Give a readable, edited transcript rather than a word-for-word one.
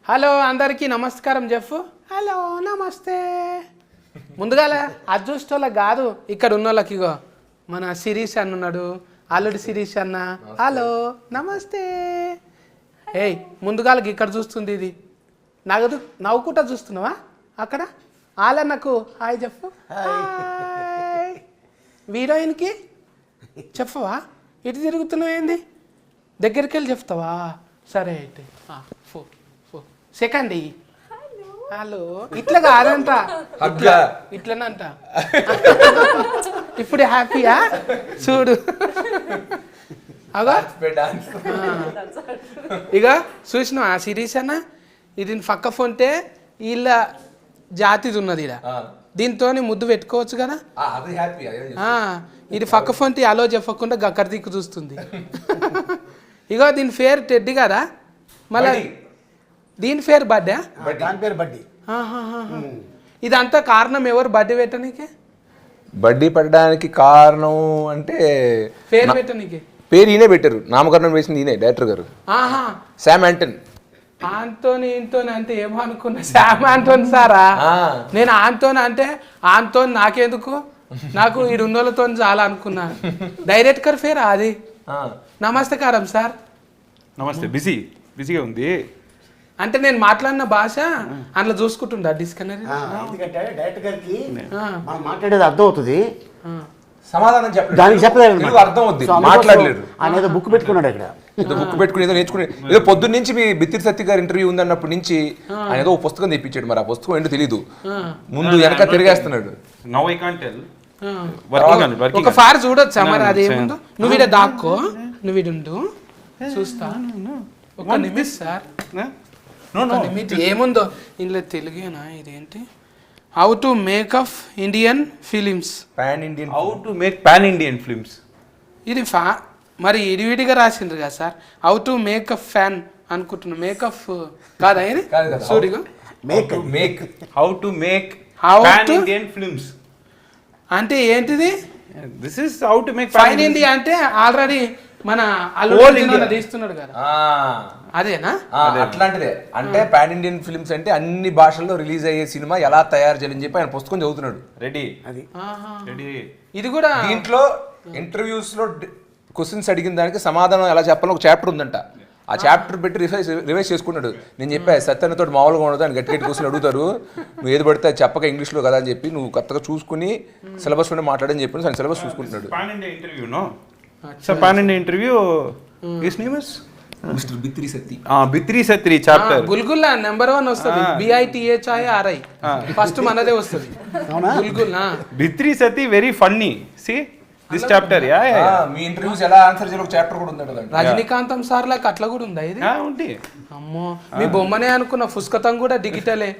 Hello అందరికీ నమస్కారం చెప్పు. హలో నమస్తే. ముందుగాల అదృష్టోళ్ళకి కాదు, ఇక్కడ ఉన్న వాళ్ళకి. ఇగో మన శిరీష్ అన్న ఉన్నాడు, అల్లుడి శిరీష్ అన్న. హలో నమస్తే. ఏయ్ ముందుగాలకి ఇక్కడ చూస్తుంది ఇది నగదు నవ్వుకుంటా చూస్తున్నావా అక్కడ? ఆలన్నకు హాయ్ చెప్పు. హీరోయిన్కి చెప్పవా? ఇటు తిరుగుతున్నావు ఏంది? దగ్గరికి వెళ్ళి చెప్తావా? సరే అయితే సెకండ్ హలో. ఇట్లా కాదంట, ఇట్లనంట. ఇప్పుడు హ్యాపీయా చూడు. అగా ఇక చూసినావు ఆ సిరీస్ అన్న, ఇది పక్క ఫోన్టే వీళ్ళ జాతిది ఉన్నది ఇలా, దీంతో ముద్దు పెట్టుకోవచ్చు కదా. ఇది పక్క ఫోన్ అలో చెప్పకుండా గక్కడి దిక్కు చూస్తుంది. ఇగో దీని పేరు టెడ్డి కదా, మళ్ళీ దీని పేరు బర్త్డే. ఇదంతా కారణం ఎవరు బర్త్డే పెట్టడానికి? బడ్డీ పెట్టడానికి కారణం అంటే పేరు పెట్టడానికి పేరు ఈయనే పెట్టారు, నామకరణం వేసింది ఈయనే డైరెక్టర్ గారు. శామ్ యాంటన్. ఆంటోని ఇంటోని అంటే ఏమో అనుకున్నా, శామ్ ఆంటోని సారా. నేను ఆంటోని అంటే ఆంటోని నాకెందుకు, నాకు ఈ రెండోళ్ళతో చాలా అనుకున్నా. డైరెక్టర్ పేరు అది. నమస్కారం సార్. నమస్తే. బిజీగా ఉంది అంటే నేను మాట్లాడిన భాష అందులో చూసుకుంటుండా డిస్కనరీ. డైరెక్టర్ గారికి మనం మాట్లాడేది అర్థం అవుతుంది, సమాధానం దానికి చెప్పలేదు, అర్థం అవుతుంది, మాట్లాడలేదు. ఆయన ఏదో బుక్ పెట్టుకున్నాడు ఇక్కడ, ఏదో బుక్ పెట్టుకుని ఏదో నేర్చుకుని, ఏదో పొద్దున్న నుంచి మీ బిత్తిరి సత్య గారి ఇంటర్వ్యూ ఉందన్నప్పటి నుంచి ఆయన ఏదో పుస్తకం తెప్పించాడు. మరి ఆ పుస్తకం ఏంటో తెలీదు, ముందు వెనక తిరిగేస్తున్నాడు. Now I can't tell. ఒక ఫార్ చూడొచ్చా మరి? అదేముందో నువ్వు ఇడ దాక్కో, నువ్వు ఇడుండు చూస్తా. ఒక నిమిషం సార్, ఏముందో ఇందులో తెలుగేనా? ఇదేంటి? How to make of Indian films, how to make pan Indian films. ఇది మరి ఇడివిడిగా రాసిండ్రు కదా sir. How to make of fan అనుకుంటున్నా, మేకప్ కాదా ఇది? సూరిగా how to make pan Indian films అంటే ఏంటిది? This is how to make pan India అంటే ఆల్రెడీ మన అల్లుడు తీస్తున్నాడు కదా, అదేనా? అట్లాంటిదే. అంటే పాన్ ఇండియన్ ఫిల్మ్స్ అంటే అన్ని భాషల్లో రిలీజ్ అయ్యే సినిమా ఎలా తయారు చేయాలని చెప్పి ఆయన పుస్తకం చదువుతున్నాడు. రెడీ. ఇది కూడా దీంట్లో ఇంటర్వ్యూస్ లో క్వశ్చన్స్ అడిగిన దానికి సమాధానం ఎలా చెప్పాలో ఒక చాప్టర్ ఉందంట. ఆ చాప్టర్ పెట్టి రివైజ్ చేసుకున్నాడు. నేను చెప్పా సత్యన్నతో మామూలుగా ఉండదు, ఆయన గట్టి క్వశ్చన్ అడుగుతారు, నువ్వు ఏది పడితే చెప్పక ఇంగ్లీష్లో కదా అని చెప్పి నువ్వు కొత్తగా చూసుకుని సిలబస్ లోనే మాట్లాడని చెప్పి ఆయన సిలబస్ చూసుకుంటున్నాడు. Pan India interview. His name is mister Bithiri Sathi. Bithiri Sathi chapter గుల్గుల్లా నెంబర్ 1 వస్తుంది. BITHIRI ఫస్ట్ మనదే వస్తుంది. గుల్గుల్లా Bithiri Sathi very funny. See this chapter. మీ ఇంటర్వ్యూస్ ఎలా ఆన్సర్ చేయాలి ఒక చాప్టర్ కూడా ఉందంట. రజనీకాంతం సార్ లాగా అట్లా కూడా ఉందా ఇది? ఉంది. అమ్మో, మీ బొమ్మనే అనుకున్న, పుస్తకం కూడా డిజిటలే.